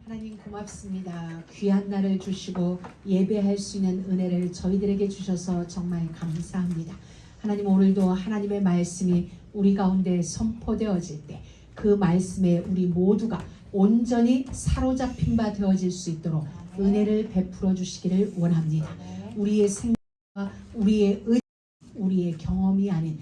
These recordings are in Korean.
하나님 고맙습니다. 귀한 날을 주시고 예배할 수 있는 은혜를 저희들에게 주셔서 정말 감사합니다. 하나님, 오늘도 하나님의 말씀이 우리 가운데 선포되어질 때 그 말씀에 우리 모두가 온전히 사로잡힌 바 되어질 수 있도록 은혜를 베풀어 주시기를 원합니다. 우리의 생각과 우리의 의, 우리의 경험이 아닌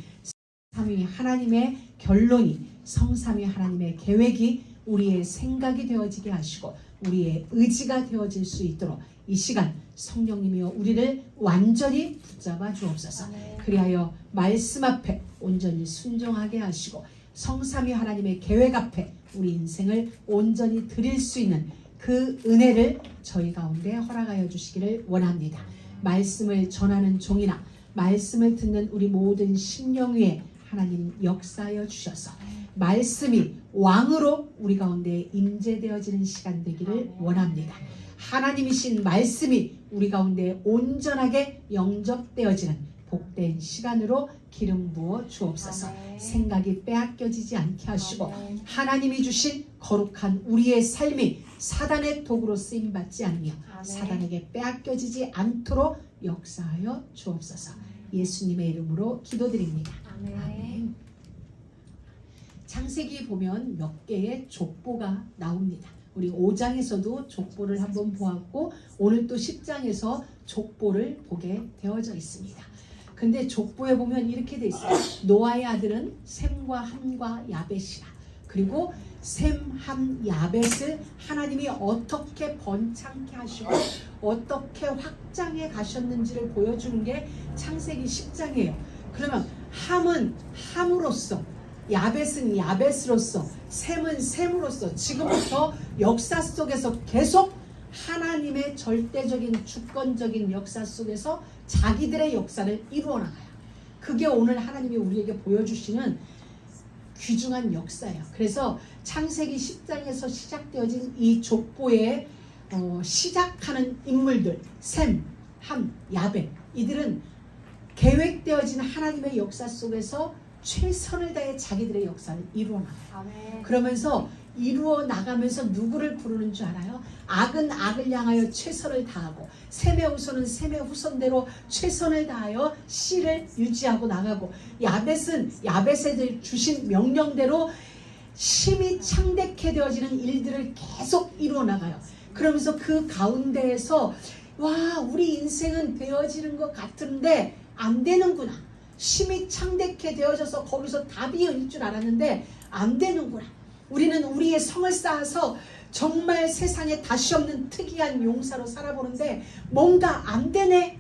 성삼위 하나님의 결론이, 성삼위 하나님의 계획이 우리의 생각이 되어지게 하시고 우리의 의지가 되어질 수 있도록 이 시간 성령님이여 우리를 완전히 붙잡아 주옵소서. 그리하여 말씀 앞에 온전히 순종하게 하시고 성삼위 하나님의 계획 앞에 우리 인생을 온전히 드릴 수 있는 그 은혜를 저희 가운데 허락하여 주시기를 원합니다. 말씀을 전하는 종이나 말씀을 듣는 우리 모든 심령 위에 하나님 역사하여 주셔서 말씀이 왕으로 우리 가운데 임재되어지는 시간 되기를 원합니다. 하나님이신 말씀이 우리 가운데 온전하게 영접되어지는 복된 시간으로 기름 부어 주옵소서. 생각이 빼앗겨지지 않게 하시고 하나님이 주신 거룩한 우리의 삶이 사단의 도구로 쓰임받지 않으며 사단에게 빼앗겨지지 않도록 역사하여 주옵소서. 예수님의 이름으로 기도드립니다. 아멘. 창세기 보면 몇 개의 족보가 나옵니다. 우리 5장에서도 족보를 한번 보았고 오늘 또 10장에서 족보를 보게 되어져 있습니다. 근데 족보에 보면 이렇게 돼 있어요. 노아의 아들은 셈과 함과 야벳이라. 그리고 셈, 함, 야벳을 하나님이 어떻게 번창케 하시고 어떻게 확장해 가셨는지를 보여주는 게 창세기 10장이에요. 그러면 함은 함으로써, 야벳은 야벳으로서, 셈은 셈으로써 지금부터 역사 속에서 계속 하나님의 절대적인 주권적인 역사 속에서 자기들의 역사를 이루어 나가요. 그게 오늘 하나님이 우리에게 보여주시는 귀중한 역사예요. 그래서 창세기 10장에서 시작되어진 이 족보에 시작하는 인물들, 셈, 함, 야벳, 이들은 계획되어진 하나님의 역사 속에서 최선을 다해 자기들의 역사를 이루어 나가요. 그러면서 이루어 나가면서 누구를 부르는 줄 알아요? 악은 악을 향하여 최선을 다하고 셈의 후손은 셈의 후손대로 최선을 다하여 씨를 유지하고 나가고 야벳은 야벳에 주신 명령대로 심히 창대케 되어지는 일들을 계속 이루어 나가요. 그러면서 그 가운데에서 와, 우리 인생은 되어지는 것 같은데 안 되는구나. 심히 창대케 되어져서 거기서 답이 올 줄 알았는데 안 되는구나. 우리는 우리의 성을 쌓아서 정말 세상에 다시 없는 특이한 용사로 살아보는데 뭔가 안 되네.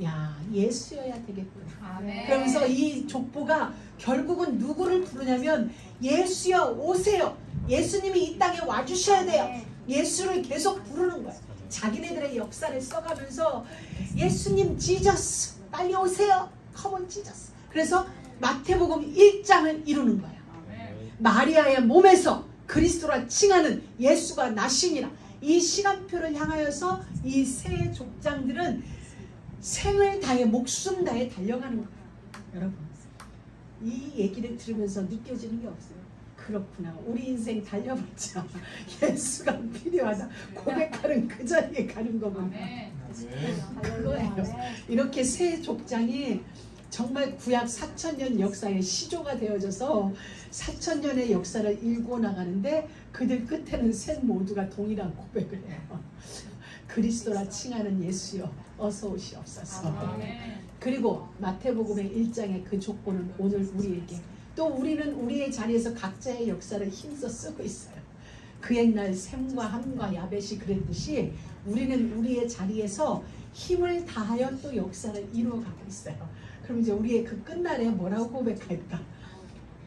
야, 예수여야 되겠구나. 아멘. 그러면서 이 족보가 결국은 누구를 부르냐면 예수여 오세요. 예수님이 이 땅에 와주셔야 돼요. 예수를 계속 부르는 거예요. 자기네들의 역사를 써가면서 예수님 지저스 빨리 오세요. 컴온 지저스. 그래서 마태복음 1장을 이루는 거예요. 마리아의 몸에서 그리스도라 칭하는 예수가 나시니라. 이 시간표를 향하여서 이 세 족장들은 생을 다해 목숨 다해 달려가는 거예요. 여러분, 이 얘기를 들으면서 느껴지는 게 없어요. 그렇구나. 우리 인생 달려봤자 예수가 필요하다. 고백하는 그 자리에 가는 거구나. 그거예요. 이렇게 세 족장이 정말 구약 4000년 역사의 시조가 되어져서 4000년의 역사를 읽고 나가는데 그들 끝에는 셋 모두가 동일한 고백을 해요. 그리스도라 칭하는 예수여 어서 오시옵소서. 그리고 마태복음의 1장의 그 족보는 오늘 우리에게 또 우리는 우리의 자리에서 각자의 역사를 힘써 쓰고 있어요. 그 옛날 셈과 함과 야벳이 그랬듯이 우리는 우리의 자리에서 힘을 다하여 또 역사를 이루어가고 있어요. 그럼 이제 우리의 그 끝날에 뭐라고 고백할까?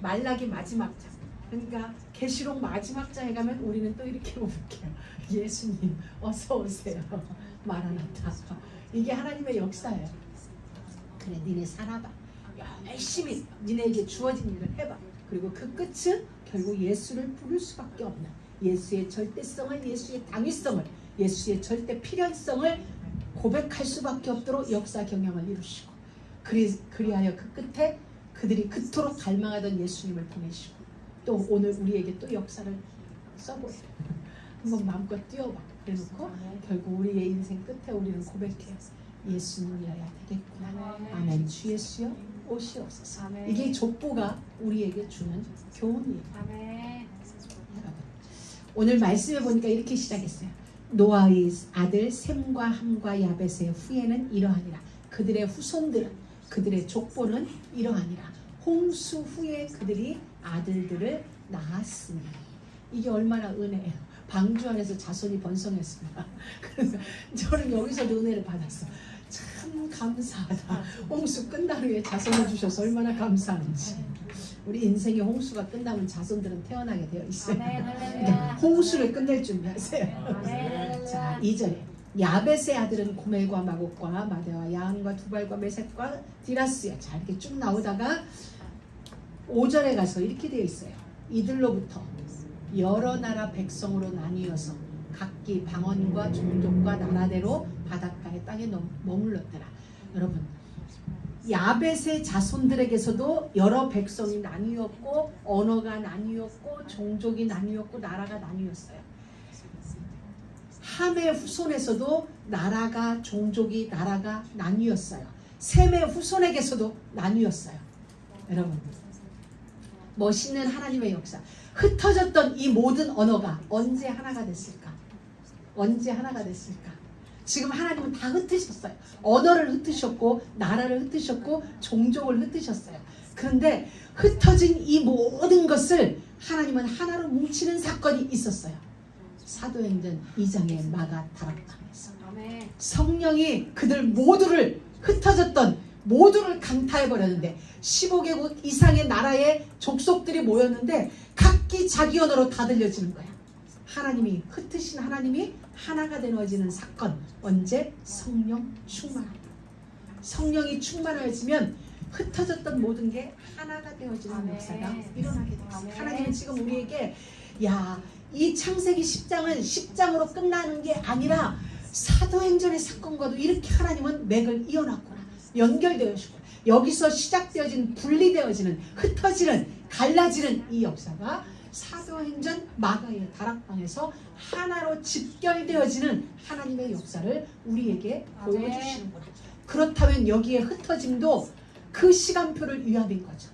말라기 마지막 장. 그러니까 계시록 마지막 장에 가면 우리는 또 이렇게 고백해요. 예수님 어서 오세요. 마라나타. 이게 하나님의 역사예요. 그래, 니네 살아봐. 열심히 니네에게 주어진 일을 해봐. 그리고 그 끝은 결국 예수를 부를 수밖에 없는 예수의 절대성을, 예수의 당위성을, 예수의 절대 필연성을 고백할 수밖에 없도록 역사 경영을 이루시고 그리하여 그 끝에 그들이 그토록 갈망하던 예수님을 보내시고 또 오늘 우리에게 또 역사를 써보여. 한번 마음껏 뛰어봐. 그래놓고 결국 우리의 인생 끝에 우리는 고백해요. 예수님이어야 되겠구나. 아멘. 주 예수여 오시옵소서. 이게 족보가 우리에게 주는 교훈이에요. 여러분, 오늘 말씀해 보니까 이렇게 시작했어요. 노아의 아들 셈과 함과 야벳의 후예는 이러하니라. 그들의 후손들은, 그들의 족보는 이러하니라. 홍수 후에 그들이 아들들을 낳았으니. 이게 얼마나 은혜예요. 방주 안에서 자손이 번성했습니다. 그래서 저는 여기서도 은혜를 받았어. 참 감사하다. 홍수 끝난 후에 자손을 주셔서 얼마나 감사한지. 우리 인생의 홍수가 끝나면 자손들은 태어나게 되어 있어요. 그러니까 홍수를 끝낼 준비하세요. 자, 2절에 야벳의 아들은 고멜과 마곡과 마대와 야한과 두발과 메셋과 디라스야. 자, 이렇게 쭉 나오다가 5절에 가서 이렇게 되어 있어요. 이들로부터 여러 나라 백성으로 나뉘어서 각기 방언과 종족과 나라대로 바닷가의 땅에 머물렀더라. 여러분, 야벳의 자손들에게서도 여러 백성이 나뉘었고 언어가 나뉘었고 종족이 나뉘었고 나라가 나뉘었어요. 함의 후손에서도 나라가 종족이 나라가 나뉘었어요. 셈의 후손에게서도 나뉘었어요. 여러분, 멋있는 하나님의 역사. 흩어졌던 이 모든 언어가 언제 하나가 됐을까? 언제 하나가 됐을까? 지금 하나님은 다 흩으셨어요. 언어를 흩으셨고 나라를 흩으셨고 종족을 흩으셨어요. 그런데 흩어진 이 모든 것을 하나님은 하나로 뭉치는 사건이 있었어요. 사도행전 2장의 마가 다락방에서 성령이 그들 모두를 흩어졌던 모두를 강타해버렸는데 15개국 이상의 나라의 족속들이 모였는데 각기 자기 언어로 다 들려지는 거야. 하나님이 흩으신 하나님이 하나가 되어지는 사건. 언제? 성령 충만함. 성령이 충만해지면 흩어졌던 모든 게 하나가 되어지는 역사가 일어나게 됐어요. 하나님은 지금 우리에게 이 창세기 10장은 10장으로 끝나는 게 아니라 사도행전의 사건과도 이렇게 하나님은 맥을 이어놨구나. 연결되어지고 여기서 시작되어진 분리되어지는 흩어지는 갈라지는 이 역사가 사도행전 마가의 다락방에서 하나로 집결되어지는 하나님의 역사를 우리에게 보여주시는구나. 그렇다면 여기에 흩어짐도 그 시간표를 위함인 거죠.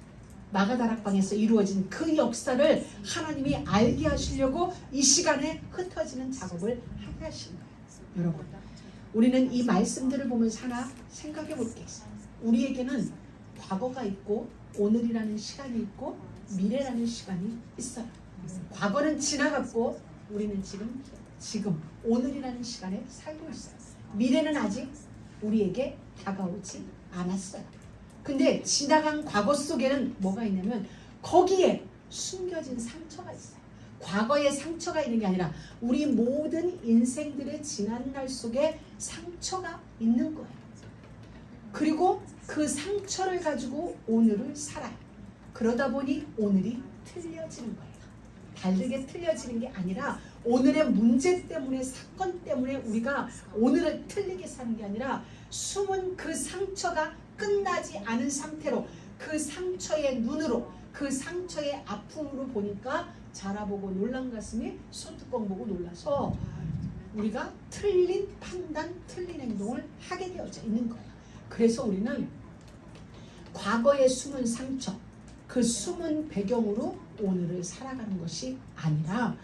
마가 다락방에서 이루어진 그 역사를 하나님이 알게 하시려고 이 시간에 흩어지는 작업을 하게 하신 거예요. 여러분, 우리는 이 말씀들을 보면서 하나 생각해 볼 게 있어요. 우리에게는 과거가 있고 오늘이라는 시간이 있고 미래라는 시간이 있어요. 과거는 지나갔고 우리는 지금 오늘이라는 시간에 살고 있어요. 미래는 아직 우리에게 다가오지 않았어요. 근데 지나간 과거 속에는 뭐가 있냐면 거기에 숨겨진 상처가 있어요. 과거의 상처가 있는 게 아니라 우리 모든 인생들의 지난 날 속에 상처가 있는 거예요. 그리고 그 상처를 가지고 오늘을 살아요. 그러다 보니 오늘이 틀려지는 거예요. 다르게 틀려지는 게 아니라 오늘의 문제 때문에 사건 때문에 우리가 오늘을 틀리게 사는 게 아니라 숨은 그 상처가 끝나지 않은 상태로 그 상처의 눈으로 그 상처의 아픔으로 보니까 자라보고 놀란 가슴이 소뚜껑 보고 놀라서 우리가 틀린 판단, 틀린 행동을 하게 되어져 있는 거예요. 그래서 우리는 과거의 숨은 상처, 그 숨은 배경으로 오늘을 살아가는 것이 아니라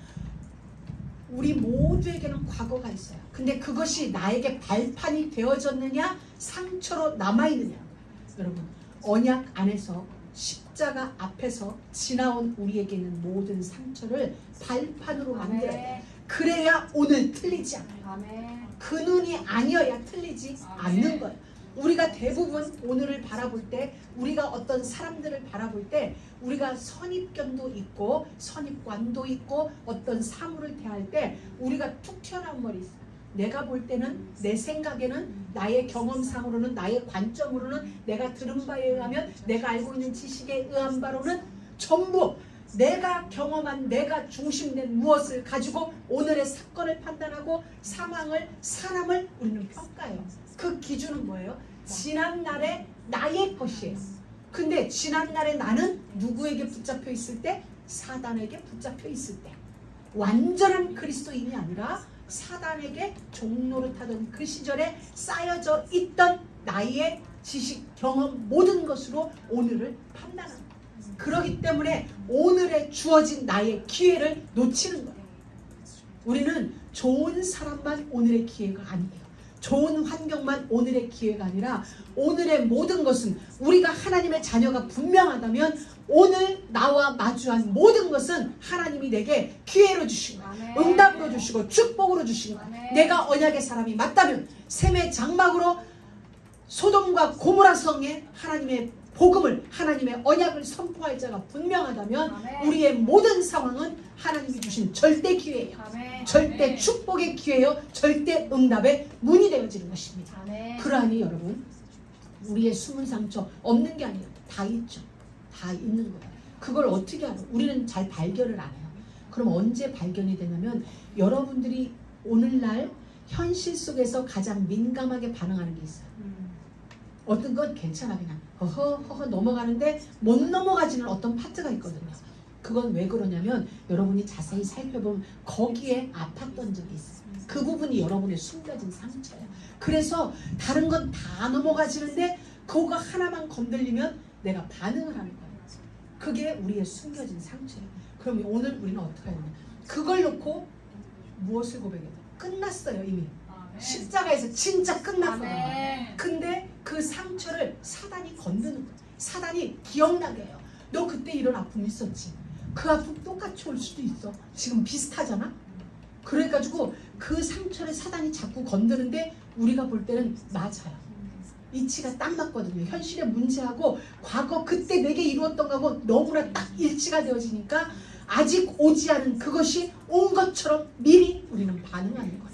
우리 모두에게는 과거가 있어요. 근데 그것이 나에게 발판이 되어졌느냐 상처로 남아있느냐. 여러분, 언약 안에서 십자가 앞에서 지나온 우리에게는 모든 상처를 발판으로 만들어야 돼요. 그래야 오늘 틀리지 않아요. 그 눈이 아니어야 틀리지 않는 거예요. 우리가 대부분 오늘을 바라볼 때 우리가 어떤 사람들을 바라볼 때 우리가 선입견도 있고 선입관도 있고 어떤 사물을 대할 때 우리가 툭 튀어나온 말이 있어요. 내가 볼 때는 내 생각에는 나의 경험상으로는 나의 관점으로는 내가 들은 바에 의하면 내가 알고 있는 지식에 의한 바로는 전부 내가 경험한 내가 중심된 무엇을 가지고 오늘의 사건을 판단하고 상황을 사람을 우리는 평가해요. 그 기준은 뭐예요? 지난날의 나의 것이에요. 근데 지난날에 나는 누구에게 붙잡혀 있을 때? 사단에게 붙잡혀 있을 때. 완전한 그리스도인이 아니라 사단에게 종노릇하던 그 시절에 쌓여져 있던 나의 지식, 경험 모든 것으로 오늘을 판단합니다. 그렇기 때문에 오늘에 주어진 나의 기회를 놓치는 거예요. 우리는 좋은 사람만 오늘의 기회가 아니에요. 좋은 환경만 오늘의 기회가 아니라 오늘의 모든 것은 우리가 하나님의 자녀가 분명하다면 오늘 나와 마주한 모든 것은 하나님이 내게 기회로 주신 거예요. 응답으로 주시고 축복으로 주신 거예요. 내가 언약의 사람이 맞다면 샘의 장막으로 소돔과 고모라 성에 하나님의 복음을, 하나님의 언약을 선포할 자가 분명하다면 우리의 모든 상황은 하나님이 주신 절대 기회예요. 절대 축복의 기회요. 절대 응답의 문이 되어지는 것입니다. 그러하니 여러분, 우리의 숨은 상처 없는 게 아니에요. 다 있죠. 다 있는 거예요. 그걸 어떻게 알아? 우리는 잘 발견을 안 해요. 그럼 언제 발견이 되냐면 여러분들이 오늘날 현실 속에서 가장 민감하게 반응하는 게 있어요. 어떤 건 괜찮아 그냥 허허 넘어가는데 못 넘어가지는 어떤 파트가 있거든요. 그건 왜 그러냐면 여러분이 자세히 살펴보면 거기에 아팠던 적이 있어요. 그 부분이 여러분의 숨겨진 상처예요. 그래서 다른 건 다 넘어가지는데 그거 하나만 건들리면 내가 반응을 하는 거예요. 그게 우리의 숨겨진 상처예요. 그럼 오늘 우리는 어떻게 해야 되냐? 그걸 놓고 무엇을 고백해야 돼? 끝났어요 이미. 십자가에서 진짜 끝났거든요. 근데 그 상처를 사단이 건드는 거예요. 사단이 기억나게 해요. 너 그때 이런 아픔 있었지. 그 아픔 똑같이 올 수도 있어. 지금 비슷하잖아. 그래가지고 그 상처를 사단이 자꾸 건드는데 우리가 볼 때는 맞아요. 이치가 딱 맞거든요. 현실의 문제하고 과거 그때 내게 이루었던 거하고 너무나 딱 일치가 되어지니까 아직 오지 않은 그것이 온 것처럼 미리 우리는 반응하는 거예요.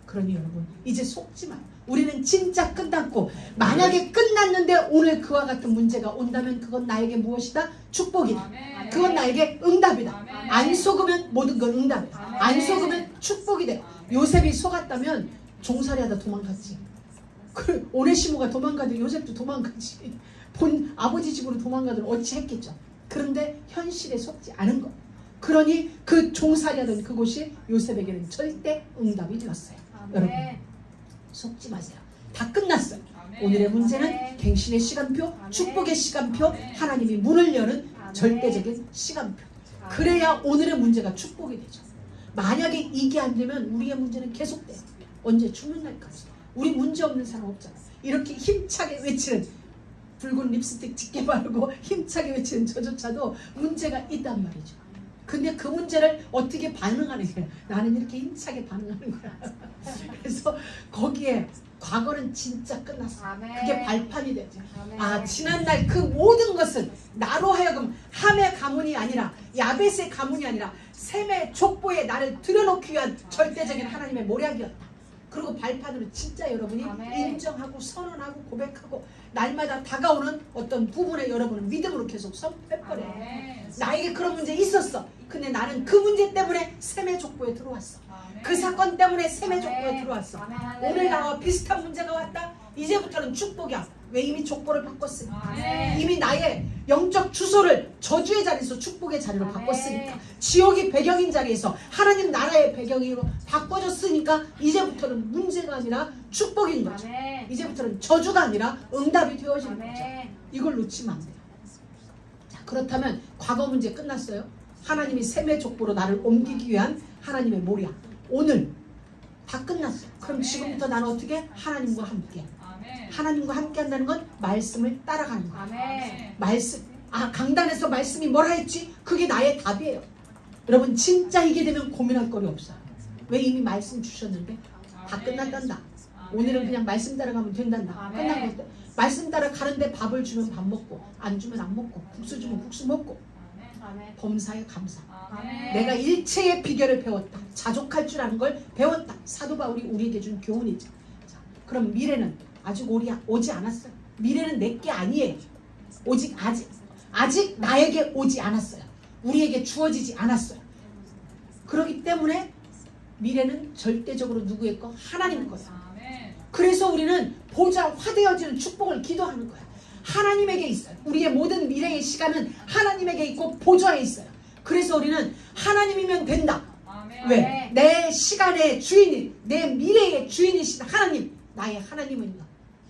그러니 여러분 이제 속지 마. 우리는 진짜 끝났고 만약에 끝났는데 오늘 그와 같은 문제가 온다면 그건 나에게 무엇이다? 축복이다. 그건 나에게 응답이다. 안 속으면 모든 건 응답이다. 안 속으면 축복이 돼. 요셉이 속았다면 종살이하다 도망갔지. 그 오네시모가 도망가도 요셉도 도망가지. 본 아버지 집으로 도망가도 어찌 했겠죠. 그런데 현실에 속지 않은 것. 그러니 그 종살이하던 그곳이 요셉에게는 절대 응답이 되었어요. 여러분 속지 마세요. 다 끝났어요. 오늘의 문제는 갱신의 시간표, 축복의 시간표, 하나님이 문을 여는 절대적인 시간표. 그래야 오늘의 문제가 축복이 되죠. 만약에 이게 안 되면 우리의 문제는 계속돼요. 언제 죽는 날까지. 우리 문제 없는 사람 없잖아요. 이렇게 힘차게 외치는 붉은 립스틱 짙게 바르고 힘차게 외치는 저조차도 문제가 있단 말이죠. 근데 그 문제를 어떻게 반응하는 거야? 나는 이렇게 힘차게 반응하는 거야. 그래서 거기에 과거는 진짜 끝났어. 그게 발판이 되죠. 아, 지난날 그 모든 것은 나로 하여금 함의 가문이 아니라 야벳의 가문이 아니라 셈의 족보에 나를 들여놓기 위한 절대적인 하나님의 모략이었다. 그리고 발판으로 진짜 여러분이 인정하고 선언하고 고백하고 날마다 다가오는 어떤 부분에 여러분은 믿음으로 계속 선포해버려요. 나에게 그런 문제 있었어. 근데 나는 그 문제 때문에 셈의 족보에 들어왔어. 그 사건 때문에 셈의 족보에 들어왔어. 오늘 나와 비슷한 문제가 왔다. 이제부터는 축복이야. 왜? 이미 족보를 바꿨으니까. 이미 나의 영적 주소를 저주의 자리에서 축복의 자리로 바꿨으니까. 지옥이 배경인 자리에서 하나님 나라의 배경으로 바꿔줬으니까 이제부터는 문제가 아니라 축복인 거죠. 이제부터는 저주가 아니라 응답이 되어지는 거죠. 이걸 놓치면 안 돼요. 자, 그렇다면 과거 문제 끝났어요. 하나님이 셈의 족보로 나를 옮기기 위한 하나님의 모략. 오늘 다 끝났어요. 그럼 지금부터 나는 어떻게? 하나님과 함께. 하나님과 함께 한다는 건 말씀을 따라가는 거예요. 말씀. 아, 강단에서 말씀이 뭐라 했지? 그게 나의 답이에요. 여러분 진짜 이게 되면 고민할 거리 없어요. 왜? 이미 말씀 주셨는데 다 끝났단다. 오늘은 그냥 말씀 따라가면 된단다. 끝난 것. 말씀 따라 가는데 밥을 주면 밥 먹고 안 주면 안 먹고 국수 주면 국수 먹고 범사에 감사. 내가 일체의 비결을 배웠다. 자족할 줄 아는 걸 배웠다. 사도 바울이 우리에게 준 교훈이죠. 자, 그럼 미래는 아직 오지 않았어요. 미래는 내게 아니에요. 오직 아직 나에게 오지 않았어요. 우리에게 주어지지 않았어요. 그렇기 때문에 미래는 절대적으로 누구의 거? 하나님 거예요. 그래서 우리는 보좌 화되어지는 축복을 기도하는 거야. 하나님에게 있어요. 우리의 모든 미래의 시간은 하나님에게 있고 보좌에 있어요. 그래서 우리는 하나님이면 된다. 아멘. 왜? 내 시간의 주인이, 내 미래의 주인이신 하나님, 나의 하나님은요,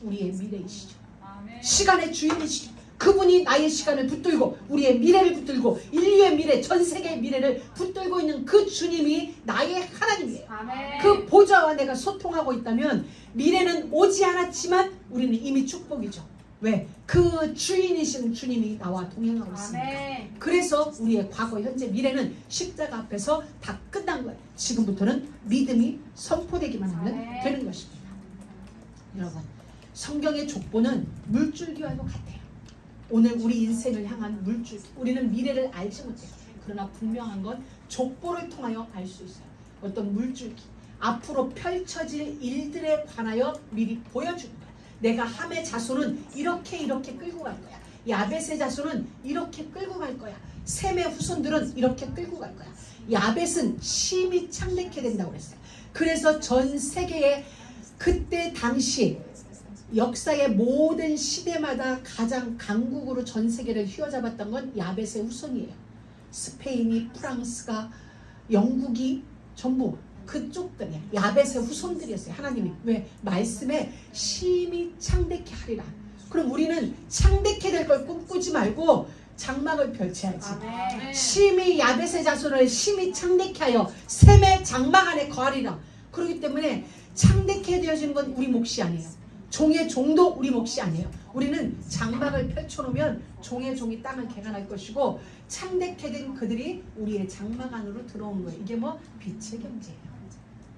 우리의 미래이시죠. 아멘. 시간의 주인이시죠. 그분이 나의 시간을 붙들고 우리의 미래를 붙들고 인류의 미래, 전 세계의 미래를 붙들고 있는 그 주님이 나의 하나님이에요. 아멘. 그 보좌와 내가 소통하고 있다면 미래는 오지 않았지만 우리는 이미 축복이죠. 왜? 그 주인이신 주님이 나와 동행하고 있으니까. 아멘. 그래서 우리의 과거, 현재, 미래는 십자가 앞에서 다 끝난 거예요. 지금부터는 믿음이 선포되기만 하면 아멘. 되는 것입니다. 여러분, 성경의 족보는 물줄기와도 같아요. 오늘 우리 인생을 향한 물줄기. 우리는 미래를 알지 못해요. 그러나 분명한 건 족보를 통하여 알 수 있어요. 어떤 물줄기. 앞으로 펼쳐질 일들에 관하여 미리 보여주는 거예요. 내가 함의 자손은 이렇게 끌고 갈 거야. 야벳의 자손은 이렇게 끌고 갈 거야. 셈의 후손들은 이렇게 끌고 갈 거야. 야벳은 심히 창대케 된다고 그랬어요. 그래서 전 세계에 그때 당시 역사의 모든 시대마다 가장 강국으로 전 세계를 휘어잡았던 건 야벳의 후손이에요. 스페인이, 프랑스가, 영국이 전부 그쪽들이야. 야벳의 후손들이었어요. 하나님이 왜? 말씀에 심히 창대케 하리라. 그럼 우리는 창대케 될 걸 꿈꾸지 말고 장막을 펼쳐야지. 아멘. 심히 야벳의 자손을 심히 창대케 하여 셈의 장막 안에 거하리라. 그렇기 때문에 창대케 되어지는 건 우리 몫이 아니에요. 종의 종도 우리 몫이 아니에요. 우리는 장막을 펼쳐놓으면 종의 종이 땅을 개간할 것이고 창대케 된 그들이 우리의 장막 안으로 들어오는 거예요. 이게 뭐 빛의 경제예요.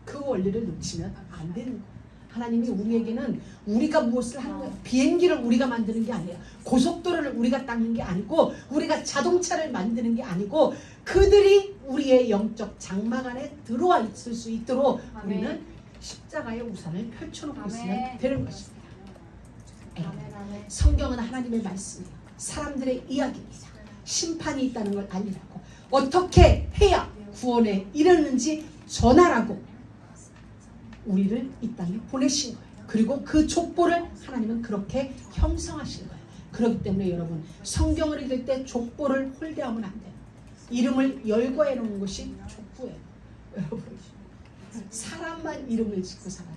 그 원리를 놓치면 안 되는 거예요. 하나님이 우리에게는 우리가 무엇을 하는 거예요. 비행기를 우리가 만드는 게 아니에요. 고속도로를 우리가 닦는 게 아니고 우리가 자동차를 만드는 게 아니고 그들이 우리의 영적 장막 안에 들어와 있을 수 있도록 우리는 십자가의 우산을 펼쳐놓고 있으면 되는 것입니다. 성경은 하나님의 말씀이에요. 사람들의 이야기입니다. 심판이 있다는 걸 알리라고, 어떻게 해야 구원에 이르는지 전하라고 우리를 이 땅에 보내신 거예요. 그리고 그 족보를 하나님은 그렇게 형성하신 거예요. 그렇기 때문에 여러분, 성경을 읽을 때 족보를 홀대하면 안 돼요. 이름을 열거해 놓는 것이 족보예요. 여러분, 사람만 이름을 짓고 살아요.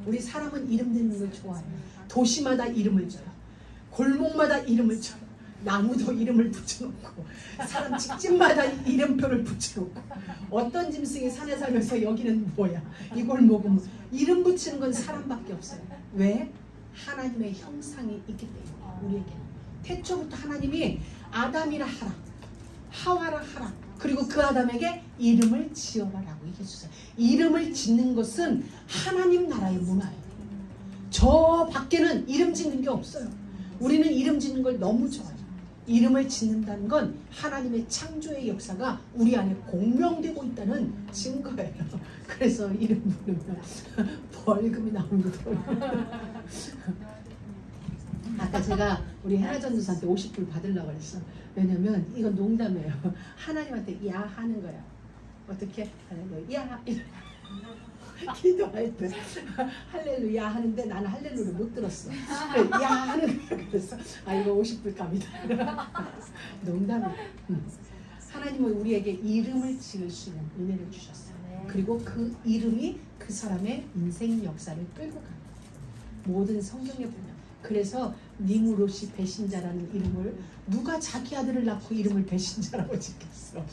우리 사람은 이름 짓는 걸 좋아해요. 도시마다 이름을 줘요. 골목마다 이름을 줘요. 나무도 이름을 붙여놓고 사람 집집마다 이름표를 붙여놓고 어떤 짐승이 산에 살면서 여기는 뭐야, 이 골목은 뭐. 이름 붙이는 건 사람밖에 없어요. 왜? 하나님의 형상이 있기 때문에. 우리에게는 태초부터 하나님이 아담이라 하라, 하와라 하라, 그리고 그 아담에게 이름을 지어라라고 얘기해주세요. 이름을 짓는 것은 하나님 나라의 문화예요. 저 밖에는 이름 짓는 게 없어요. 우리는 이름 짓는 걸 너무 좋아해요. 이름을 짓는다는 건 하나님의 창조의 역사가 우리 안에 공명되고 있다는 증거예요. 그래서 이름 부르면 벌금이 나옵니다. 아까 제가 우리 헤나 전도사한테 50불 받으려고 그랬어. 왜냐면 이건 농담이에요. 하나님한테 야 하는 거야. 어떻게? 할렐루야. 기도할 때 할렐루야 하는데 나는 할렐루야를 못 들었어. 야 하는 거야. 그래서 이거 50불 값이다. 농담이에요. 하나님은 우리에게 이름을 지을 수 있는 은혜를 주셨어요. 그리고 그 이름이 그 사람의 인생 역사를 끌고 가는 거예요. 모든 성경에 보면. 그래서 니무롯이 배신자라는 이름을, 누가 자기 아들을 낳고 이름을 배신자라고 짓겠어.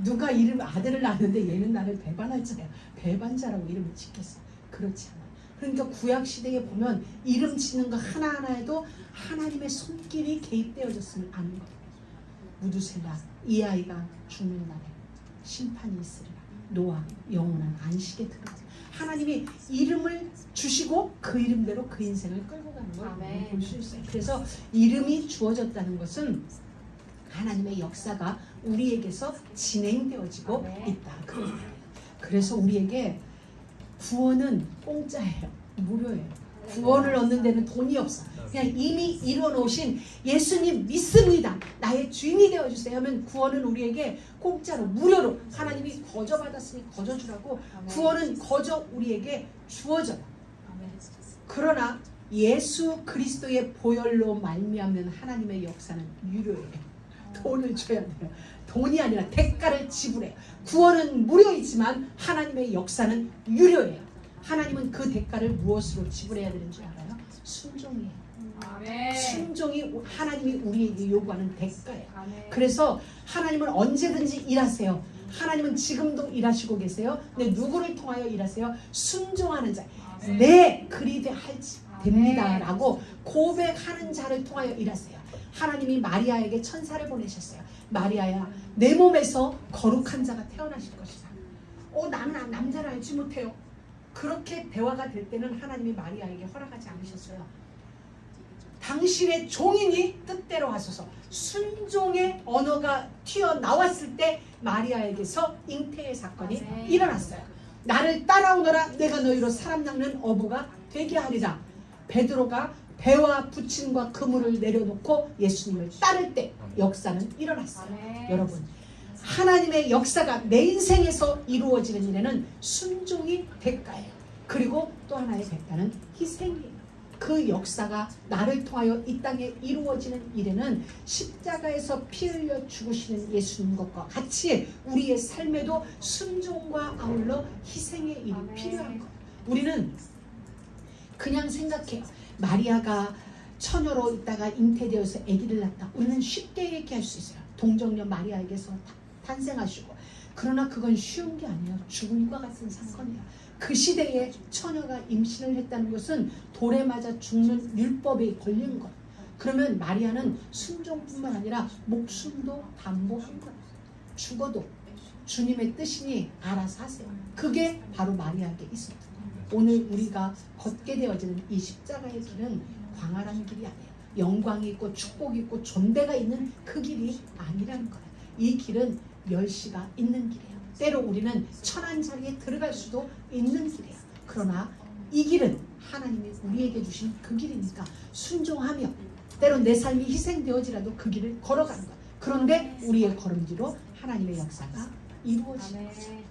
누가 아들을 낳았는데 얘는 나를 배반할 자야, 배반자라고 이름을 짓겠어. 그렇지 않아. 그러니까 구약 시대에 보면 이름 짓는 거 하나하나에도 하나님의 손길이 개입되어졌으면 아는 거예요. 무두셀라, 이 아이가 죽는 날에 심판이 있으리라. 노아, 영원한 안식에 들어가서 하나님이 이름을 주시고 그 이름대로 그 인생을 끌고 가는 걸 볼 수 있어요. 그래서 이름이 주어졌다는 것은 하나님의 역사가 우리에게서 진행되어지고 있다. 그래서 우리에게 구원은 공짜예요. 무료예요. 구원을 얻는 데는 돈이 없어. 그냥 이미 이루어놓으신 예수님 믿습니다, 나의 주인이 되어주세요 하면 구원은 우리에게 공짜로 무료로 하나님이 거저 받았으니 거저 주라고. 구원은 거저 우리에게 주어져요. 그러나 예수 그리스도의 보혈로 말미암는 하나님의 역사는 유료예요. 돈을 줘야 돼요. 돈이 아니라 대가를 지불해요. 구원은 무료이지만 하나님의 역사는 유료예요. 하나님은 그 대가를 무엇으로 지불해야 되는 줄 알아요? 순종이에요. 순종이 하나님이 우리에게 요구하는 대가예요. 그래서 하나님은 언제든지 일하세요. 하나님은 지금도 일하시고 계세요. 근데 누구를 통하여 일하세요? 순종하는 자. 네, 그리 할지 됩니다 라고 고백하는 자를 통하여 일하세요. 하나님이 마리아에게 천사를 보내셨어요. 마리아야, 내 몸에서 거룩한 자가 태어나실 것이다. 나는 남자를 알지 못해요. 그렇게 대화가 될 때는 하나님이 마리아에게 허락하지 않으셨어요. 당신의 종이니 뜻대로 하소서. 순종의 언어가 튀어나왔을 때 마리아에게서 잉태의 사건이 일어났어요. 나를 따라오너라, 내가 너희로 사람 낚는 어부가 되게 하리라. 베드로가 배와 부침과 그물을 내려놓고 예수님을 따를 때 역사는 일어났어요. 여러분, 하나님의 역사가 내 인생에서 이루어지는 일에는 순종이 대가예요. 그리고 또 하나의 대가는 희생이에요. 그 역사가 나를 통하여 이 땅에 이루어지는 일에는 십자가에서 피 흘려 죽으시는 예수님 것과 같이 우리의 삶에도 순종과 아울러 희생의 일이 필요한 거예요. 우리는 그냥 생각해요. 마리아가 처녀로 있다가 잉태되어서 아기를 낳다. 우리는 쉽게 얘기할 수 있어요. 동정녀 마리아에게서 탄생하시고. 그러나 그건 쉬운 게 아니에요. 죽음과 같은 사건이에요. 그 시대에 처녀가 임신을 했다는 것은 돌에 맞아 죽는 율법에 걸린 것. 그러면 마리아는 순종뿐만 아니라 목숨도 담보한 거예요. 죽어도 주님의 뜻이니 알아서 하세요. 그게 바로 마리아에게 있었던 거예요. 오늘 우리가 걷게 되어지는 이 십자가의 길은 광활한 길이 아니에요. 영광이 있고 축복이 있고 존대가 있는 그 길이 아니라는 거예요. 이 길은 멸시가 있는 길이에요. 때로 우리는 천한 자리에 들어갈 수도 있는 길이에요. 그러나 이 길은 하나님이 우리에게 주신 그 길이니까 순종하며 때로 내 삶이 희생되어지라도 그 길을 걸어가는 거예요. 그런데 우리의 걸음뒤로 하나님의 역사가 이루어지는 거죠.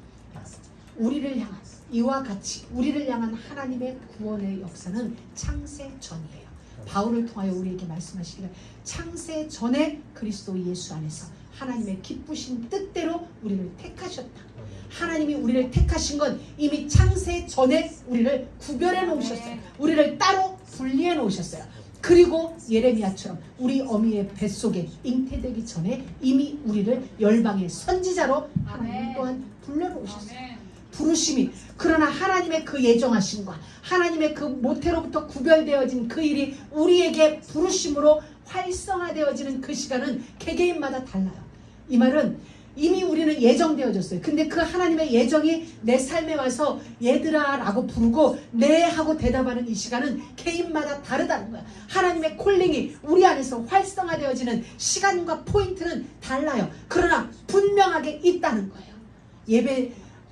우리를 향한 이와 같이 우리를 향한 하나님의 구원의 역사는 창세 전이에요. 바울을 통하여 우리에게 말씀하시기를 창세 전에 그리스도 예수 안에서 하나님의 기쁘신 뜻대로 우리를 택하셨다. 하나님이 우리를 택하신 건 이미 창세 전에 우리를 구별해 놓으셨어요. 우리를 따로 분리해 놓으셨어요. 그리고 예레미야처럼 우리 어미의 뱃속에 잉태되기 전에 이미 우리를 열방의 선지자로 하나님 또한 불러놓으셨어요. 부르심이, 그러나 하나님의 그 예정하심과 하나님의 그 모태로부터 구별되어진 그 일이 우리에게 부르심으로 활성화되어지는 그 시간은 개개인마다 달라요. 이 말은 이미 우리는 예정되어졌어요. 근데 그 하나님의 예정이 내 삶에 와서 얘들아 라고 부르고 네 하고 대답하는 이 시간은 개인마다 다르다는 거야. 하나님의 콜링이 우리 안에서 활성화되어지는 시간과 포인트는 달라요. 그러나 분명하게 있다는 거예요.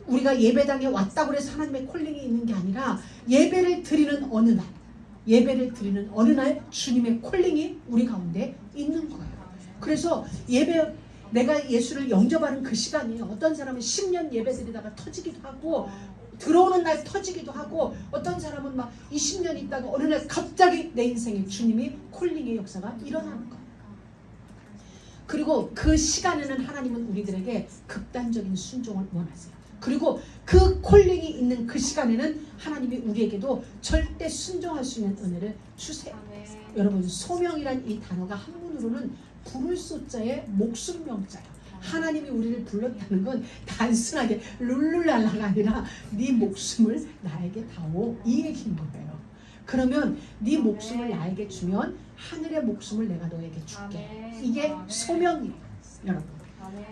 우리가 예배당에 왔다고 해서 하나님의 콜링이 있는 게 아니라 예배를 드리는 어느 날 주님의 콜링이 우리 가운데 있는 거예요. 그래서 내가 예수를 영접하는 그 시간이 어떤 사람은 10년 예배 드리다가 터지기도 하고 들어오는 날 터지기도 하고 어떤 사람은 막 20년 있다가 어느 날 갑자기 내 인생에 주님이 콜링의 역사가 일어나는 거예요. 그리고 그 시간에는 하나님은 우리들에게 극단적인 순종을 원하세요. 그리고 그 콜링이 있는 그 시간에는 하나님이 우리에게도 절대 순종할 수 있는 은혜를 주세요. 여러분, 소명이란 이 단어가 한문으로는 부를 숫자의 목숨 명자예요. 하나님이 우리를 불렀다는 건 단순하게 룰루랄라가 아니라 네 목숨을 나에게 다오 이 얘기인 거예요. 그러면 네 목숨을 나에게 주면 하늘의 목숨을 내가 너에게 줄게. 이게 소명이에요. 여러분,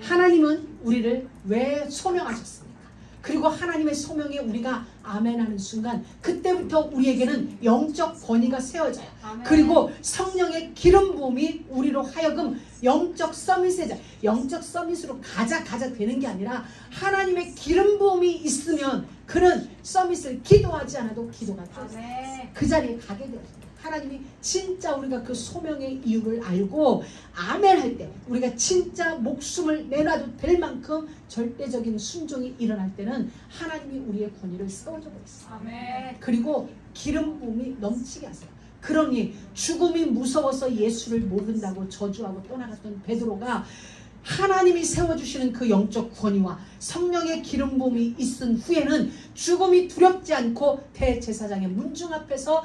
하나님은 우리를 왜 소명하셨습니까? 그리고 하나님의 소명에 우리가 아멘하는 순간 그때부터 우리에게는 영적 권위가 세워져요. 아멘. 그리고 성령의 기름 부음이 우리로 하여금 영적 서밋으로 가자 되는 게 아니라 하나님의 기름 부음이 있으면 그는 서밋을 기도하지 않아도 기도가 돼요. 그 자리에 가게 돼요. 하나님이 진짜 우리가 그 소명의 이유를 알고 아멘할 때 우리가 진짜 목숨을 내놔도 될 만큼 절대적인 순종이 일어날 때는 하나님이 우리의 권위를 세워주고 있어요. 아멘. 그리고 기름 부음이 넘치게 하세요. 그러니 죽음이 무서워서 예수를 모른다고 저주하고 떠나갔던 베드로가 하나님이 세워주시는 그 영적 권위와 성령의 기름 부음이 있은 후에는 죽음이 두렵지 않고 대제사장의 문중 앞에서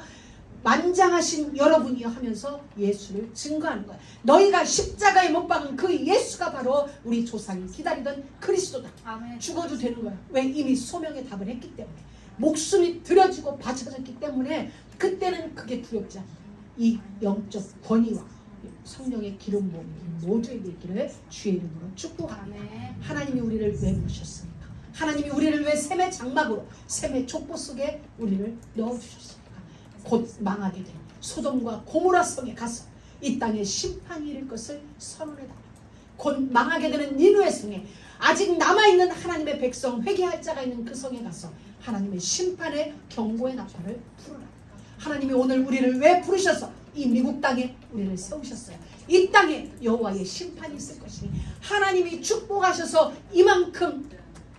만장하신 여러분이여 하면서 예수를 증거하는 거야. 너희가 십자가에 못 박은 그 예수가 바로 우리 조상이 기다리던 그리스도다. 아멘. 죽어도 되는 거야. 왜? 이미 소명의 답을 했기 때문에. 목숨이 들여지고 바쳐졌기 때문에 그때는 그게 두렵지 않아. 이 영적 권위와 성령의 기름 부음이 모두에게 있기를 주의 이름으로 축복합니다. 아멘. 하나님이 우리를 왜 부르셨습니까? 하나님이 우리를 왜 샘의 장막으로 샘의 족보 속에 우리를 넣어주셨습니까? 곧 망하게 된 소돔과 고모라 성에 가서 이 땅에 심판이 이를 것을 선언해달라. 곧 망하게 되는 니누의 성에 아직 남아있는 하나님의 백성 회개할 자가 있는 그 성에 가서 하나님의 심판의 경고의 나팔을 풀어라. 하나님이 오늘 우리를 왜 부르셔서 이 미국 땅에 우리를 세우셨어요. 이 땅에 여호와의 심판이 있을 것이니 하나님이 축복하셔서 이만큼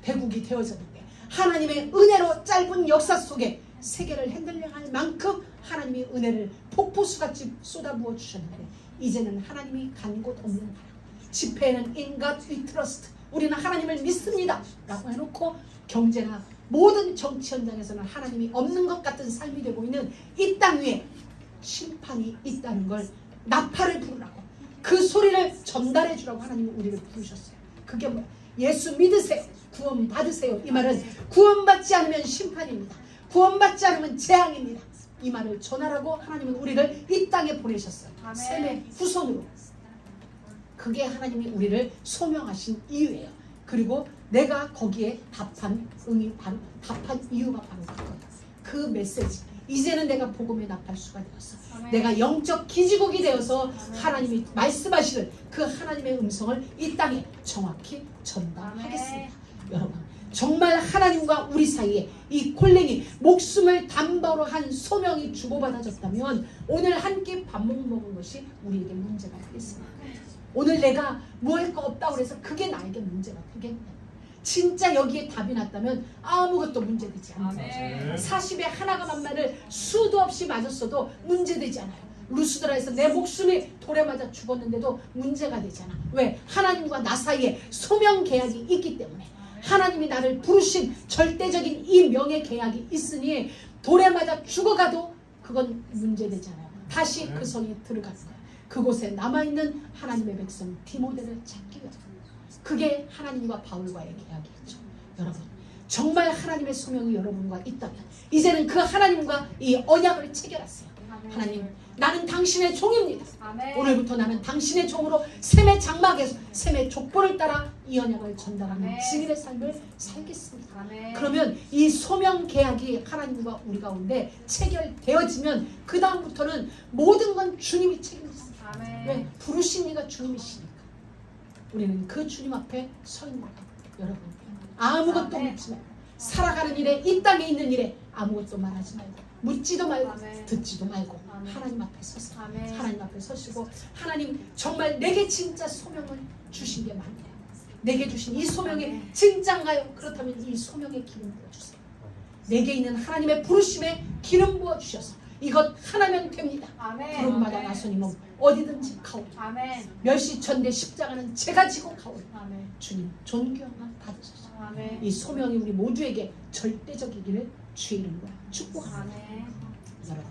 대국이 되어졌는데 하나님의 은혜로 짧은 역사 속에 세계를 흔들려 할 만큼 하나님이 은혜를 폭포수같이 쏟아부어 주셨는데 이제는 하나님이 간 곳 없는 나라. 집회에는 In God we trust, 우리는 하나님을 믿습니다 라고 해놓고 경제나 모든 정치 현장에서는 하나님이 없는 것 같은 삶이 되고 있는 이 땅 위에 심판이 있다는 걸 나팔을 부르라고, 그 소리를 전달해 주라고 하나님이 우리를 부르셨어요. 그게 뭐야? 예수 믿으세요, 구원 받으세요. 이 말은 구원받지 않으면 심판입니다. 구원받지 않으면 재앙입니다. 이 말을 전하라고 하나님은 우리를 이 땅에 보내셨어요. 아멘. 셈의 후손으로. 그게 하나님이 우리를 소명하신 이유예요. 그리고 내가 거기에 답한 이유가 바로 그거예요. 그 메시지. 이제는 내가 복음의 나팔수가 되었어. 아멘. 내가 영적 기지국이 되어서 아멘. 하나님이 말씀하시는 그 하나님의 음성을 이 땅에 정확히 전달하겠습니다. 아멘. 여러분, 정말 하나님과 우리 사이에 이 콜링이 목숨을 담보로 한 소명이 주고받아졌다면 오늘 한 끼 밥 먹은 것이 우리에게 문제가 되겠습니다. 오늘 내가 뭐 할 거 없다고 그래서 그게 나에게 문제가 되겠냐. 진짜 여기에 답이 났다면 아무것도 문제되지 않아요. 아멘. 40에 하나가 만만을 수도 없이 맞았어도 문제되지 않아요. 루스드라에서 내 목숨이 돌에 맞아 죽었는데도 문제가 되지 않아. 왜? 하나님과 나 사이에 소명 계약이 있기 때문에. 하나님이 나를 부르신 절대적인 이 명예 계약이 있으니 돌에 맞아 죽어가도 그건 문제되지 않아요. 다시 그 성에 들어가는 거예요. 그곳에 남아있는 하나님의 백성 디모데를 찾기 위해서. 그게 하나님과 바울과의 계약이었죠. 여러분, 정말 하나님의 소명이 여러분과 있다면 이제는 그 하나님과 이 언약을 체결하세요. 아멘. 하나님, 나는 당신의 종입니다. 아멘. 오늘부터 나는 당신의 종으로 셈의 장막에서 셈의 족보를 따라 이 언약을 전달하는 아멘. 증인의 삶을 살겠습니다. 아멘. 그러면 이 소명 계약이 하나님과 우리 가운데 체결되어지면 그 다음부터는 모든 건 주님이 책임집니다. 아멘. 왜? 부르신 이가 주님이시니까. 우리는 그 주님 앞에 서 있는 거예요. 여러분, 아무것도 아멘. 묻지 말고 살아가는 일에, 이 땅에 있는 일에 아무것도 말하지 말고 묻지도 말고 아멘. 듣지도 말고 아멘. 하나님 앞에 서서 아멘. 하나님 앞에 서시고 하나님, 정말 내게 진짜 소명을 주신 게 맞네요. 내게 주신 이 소명이 아멘. 진짜인가요? 그렇다면 이 소명에 기름 부어주세요. 내게 있는 하나님의 부르심에 기름 부어주셔서 이것 하나면 됩니다. 아멘. 부름받아 나서님은 어디든지 가오리. 아멘. 멸시천대 십자가는 제가 지고 가오리. 아멘. 주님 존귀함을 받으소서. 아멘. 이 소명이 우리 모두에게 절대적이기를 주의 이름으로 축복합니다. 아멘. 여러분,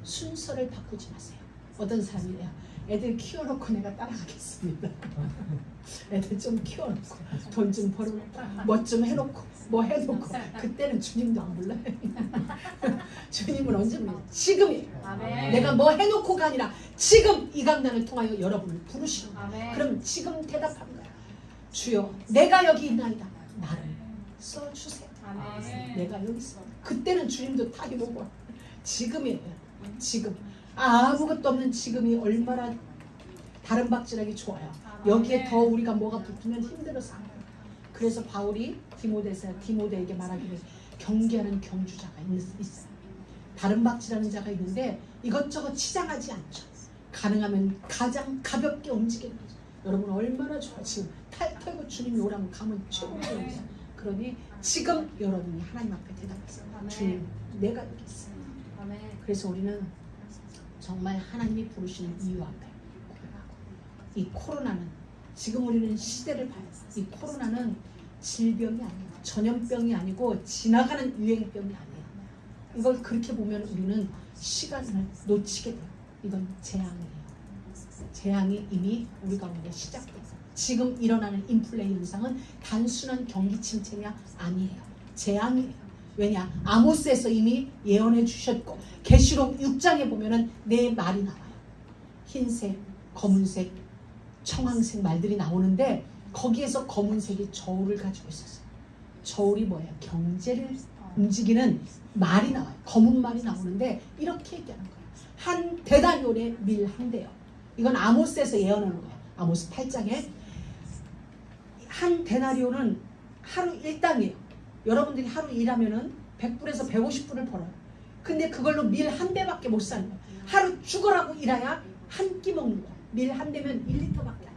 순서를 바꾸지 마세요. 어떤 사람이래요. 애들 키워놓고 내가 따라가겠습니다. 애들 좀 키워놓고 돈 좀 벌어놓고 뭐 좀 해놓고 뭐 해놓고 그때는 주님도 안 불러요. 주님은 언제 불러요? 지금이에요. 아멘. 내가 뭐 해놓고가 아니라 지금 이 강단을 통하여 여러분을 부르시는 거예요. 아멘. 그럼 지금 대답하는 거야. 주여, 내가 여기 있나이다. 나를 써주세요. 아멘. 내가 여기 있어. 그때는 주님도 다리 보고 지금이에요. 지금. 아무것도 없는 지금이 얼마나 다른 박질하기 좋아요. 여기에 더 우리가 뭐가 붙으면 힘들어서 안 해요. 그래서 바울이 디모데에게 말하기를 경계하는 경주자가 있어요. 다른 박질하는 자가 있는데 이것저것 치장하지 않죠. 가능하면 가장 가볍게 움직이는 거죠. 여러분 얼마나 좋아. 지금 탈 털고 주님이 오라면 가면 최고예요. 그러니 지금 여러분이 하나님 앞에 대답하세요. 아멘. 주님, 내가 여기 있어요. 아멘. 그래서 우리는 정말 하나님이 부르시는 이유 앞에 고백하고, 이 코로나는 지금 우리는 시대를 봐요. 이 코로나는 질병이 아니에요. 전염병이 아니고 지나가는 유행병이 아니에요. 이걸 그렇게 보면 우리는 시간을 놓치게 돼요. 이건 재앙이에요. 재앙이 이미 우리 가운데 시작돼요. 지금 일어나는 인플레 현상은 단순한 경기 침체가 아니에요. 재앙이에요. 왜냐? 아모스에서 이미 예언해 주셨고, 계시록 6장에 보면은 네 말이 나와요. 흰색, 검은색, 청황색 말들이 나오는데, 거기에서 검은색이 저울을 가지고 있었어요. 저울이 뭐예요? 경제를 움직이는 말이 나와요. 검은 말이 나오는데 이렇게 얘기하는 거예요. 한 데나리온의 밀 한 대요. 이건 아모스에서 예언하는 거예요. 아모스 8장에 한 데나리온은 하루 일당이에요. 여러분들이 하루 일하면은 100불에서 150불을 벌어요. 근데 그걸로 밀 한 대밖에 못 사는 거예요. 하루 죽어라고 일해야 한 끼 먹는 거예요. 밀 한 대면 1리터밖에 안 돼요.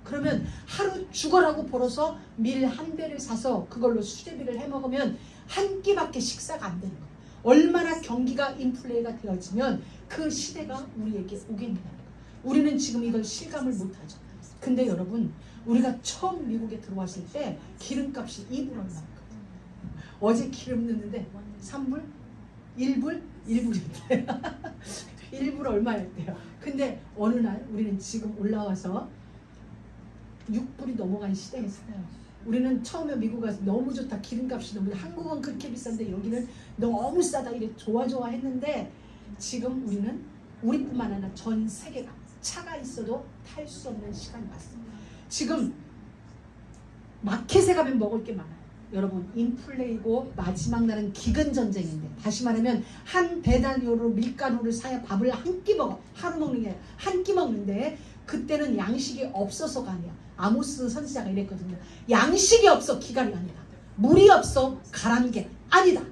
그러면 하루 죽어라고 벌어서 밀 한 대를 사서 그걸로 수제비를 해 먹으면 한 끼밖에 식사가 안 되는 거예요. 얼마나 경기가 인플레이가 되어지면 그 시대가 우리에게 오겠느냐는 거예요. 우리는 지금 이걸 실감을 못하죠. 근데 여러분, 우리가 처음 미국에 들어왔을 때 기름값이 2불 얼마였거든요. 어제 기름 넣는데 3불? 1불? 1불이었대요. 1불 얼마였대요. 근데 어느 날 우리는 지금 올라와서 6불이 넘어간 시대였어요. 우리는 처음에 미국 가서 너무 좋다, 기름값이 너무, 한국은 그렇게 비싼데 여기는 너무 싸다, 이래 좋아 했는데, 지금 우리는 우리뿐만 아니라 전 세계가 차가 있어도 탈 수 없는 시간이 왔습니다. 지금 마켓에 가면 먹을 게 많아요. 여러분, 인플레이고 마지막 날은 기근 전쟁인데, 다시 말하면 한 배달료로 밀가루를 사야 밥을 한 끼 먹어. 하루 먹는 게 아니라 한 끼 먹는데, 그때는 양식이 없어서가 아니야. 아모스 선지자가 이랬거든요. 양식이 없어 기갈이 아니다. 물이 없어 가라는 게 아니다.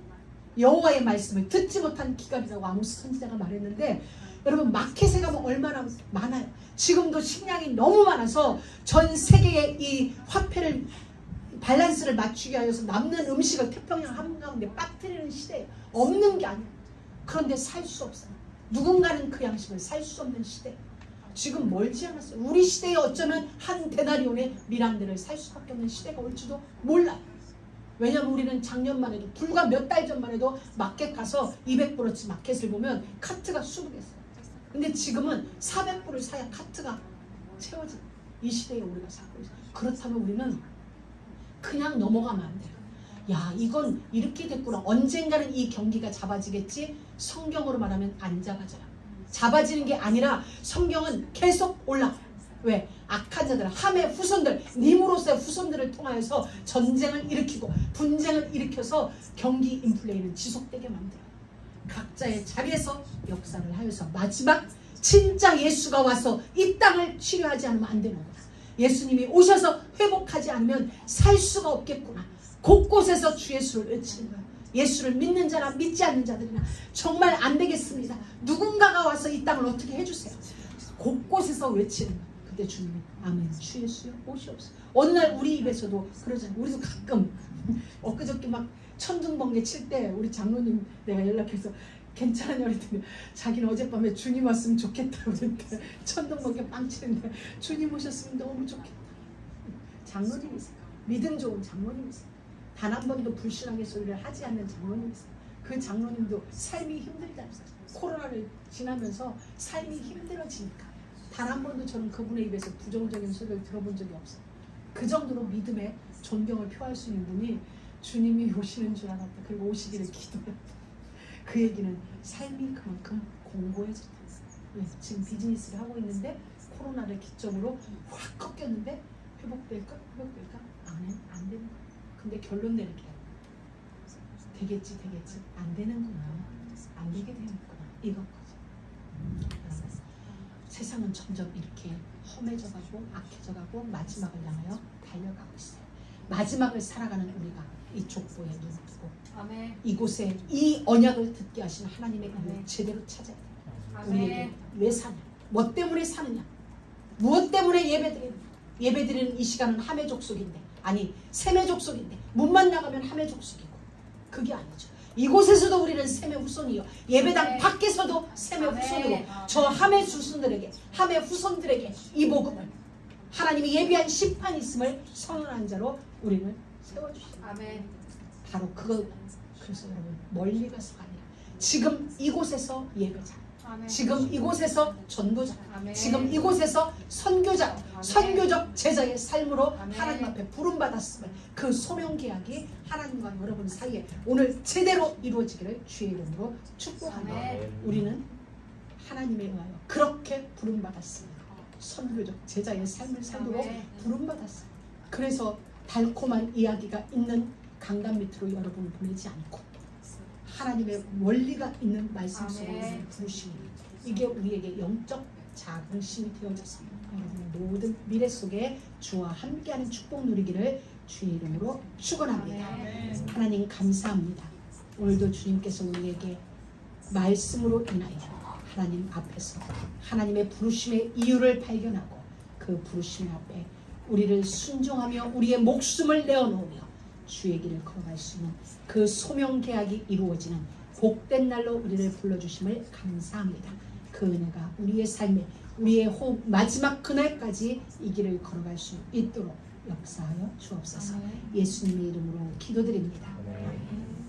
여호와의 말씀을 듣지 못한 기갈이라고 아모스 선지자가 말했는데, 여러분, 마켓에 가면 얼마나 많아요. 지금도 식량이 너무 많아서 전 세계의 이 화폐를 밸런스를 맞추기 위해서 남는 음식을 태평양 한가운데 빠뜨리는 시대예요. 없는 게 아니에요. 그런데 살 수 없어요. 누군가는 그 양식을 살 수 없는 시대예요. 지금 멀지 않았어요. 우리 시대에 어쩌면 한 데나리온의 밀1대를 살 수밖에 없는 시대가 올지도 몰라요. 왜냐하면 우리는 작년만 해도, 불과 몇 달 전만 해도 마켓 가서 200불어치 마켓을 보면 카트가 수북했어요. 근데 지금은 400불을 사야 카트가 채워져요. 이 시대에 우리가 살고 있어요. 그렇다면 우리는 그냥 넘어가면 안 돼요. 야, 이건 이렇게 됐구나. 언젠가는 이 경기가 잡아지겠지. 성경으로 말하면 안 잡아져요. 잡아지는 게 아니라 성경은 계속 올라가요. 왜? 악한 자들, 함의 후손들, 니무롯의 후손들을 통하여서 전쟁을 일으키고 분쟁을 일으켜서 경기 인플레이는 지속되게 만들어요. 각자의 자리에서 역사를 하여서 마지막 진짜 예수가 와서 이 땅을 치료하지 않으면 안 되는구나. 예수님이 오셔서 회복하지 않으면 살 수가 없겠구나. 곳곳에서 주 예수를 외치는 거예요. 예수를 믿는 자나 믿지 않는 자들이나 정말 안 되겠습니다. 누군가가 와서 이 땅을 어떻게 해주세요. 곳곳에서 외치는 거예요. 그때 주님이 아멘, 주 예수여 오시옵소서. 어느 날 우리 입에서도 그러잖아요. 우리도 가끔 엊그저께 막 천둥번개 칠 때 우리 장로님 내가 연락해서 괜찮으냐 그랬더니 자기는 어젯밤에 주님 왔으면 좋겠다 그랬대. 천둥번개 빵 치는데 주님 오셨으면 너무 좋겠다. 장로님이세요. 믿음 좋은 장로님이세요. 단 한 번도 불신앙의 소리를 하지 않는 장로님이세요. 그 장로님도 삶이 힘들다. 코로나를 지나면서 삶이 힘들어지니까 단 한 번도 저는 그분의 입에서 부정적인 소리를 들어본 적이 없어요. 그 정도로 믿음의 존경을 표할 수 있는 분이 주님이 오시는 줄 알았다. 그리고 오시기를 기도했다. 그 얘기는 삶이 그만큼 공고해졌다. 지금 비즈니스를 하고 있는데 코로나를 기점으로 확 꺾였는데 회복될까? 안 되는 거야. 근데 결론 내릴게요. 되겠지. 안 되는구나. 안 되게 되는구나. 이것까지. 세상은 점점 이렇게 험해져가고 악해져가고 마지막을 향하여 달려가고 있어요. 마지막을 살아가는 우리가 이 족보에 눈을 두고 이곳에 이 언약을 듣게 하신 하나님의 은혜를 제대로 찾아야 돼요. 우리에게 왜 사냐? 뭐 때문에 사느냐? 무엇 때문에 예배드리느냐? 예배드리는 이 시간은 함의 족속인데, 아니 셈의 족속인데 문만 나가면 함의 족속이고, 그게 아니죠. 이곳에서도 우리는 셈의 후손이요. 예배당 밖에서도 셈의 후손으로 저 함의 후손들에게 이 복음을 하나님이 예비한 심판이 있음을 선언한 자로 우리는 세워주시오. 아멘. 바로 그거. 그래서 여러분 멀리 가서가 아니라 지금 이곳에서 예배자, 아멘. 지금 이곳에서 전도자, 아멘. 지금 이곳에서 선교자, 아멘. 선교적 제자의 삶으로 아멘. 하나님 앞에 부름받았음을 그 소명 계약이 하나님과 여러분 사이에 오늘 제대로 이루어지기를 주의 이름으로 축복합니다. 아멘. 우리는 하나님에 의하여 그렇게 부름받았습니다. 선교적 제자의 삶을 살도록 아멘. 부름받았어요. 그래서 달콤한 이야기가 있는 강단 밑으로 여러분을 보내지 않고 하나님의 원리가 있는 말씀 속으로 아멘. 부르십니다. 이게 우리에게 영적 자긍심이 되어졌습니다. 여러분의 모든 미래 속에 주와 함께하는 축복 누리기를 주의 이름으로 축원합니다. 아멘. 하나님 감사합니다. 오늘도 주님께서 우리에게 말씀으로 인하여 하나님 앞에서 하나님의 부르심의 이유를 발견하고 그 부르심 앞에 우리를 순종하며 우리의 목숨을 내어놓으며 주의 길을 걸어갈 수 있는 그 소명 계약이 이루어지는 복된 날로 우리를 불러주심을 감사합니다. 그 은혜가 우리의 삶에 우리의 호흡 마지막 그날까지 이 길을 걸어갈 수 있도록 역사하여 주옵소서. 예수님의 이름으로 기도드립니다. 아멘.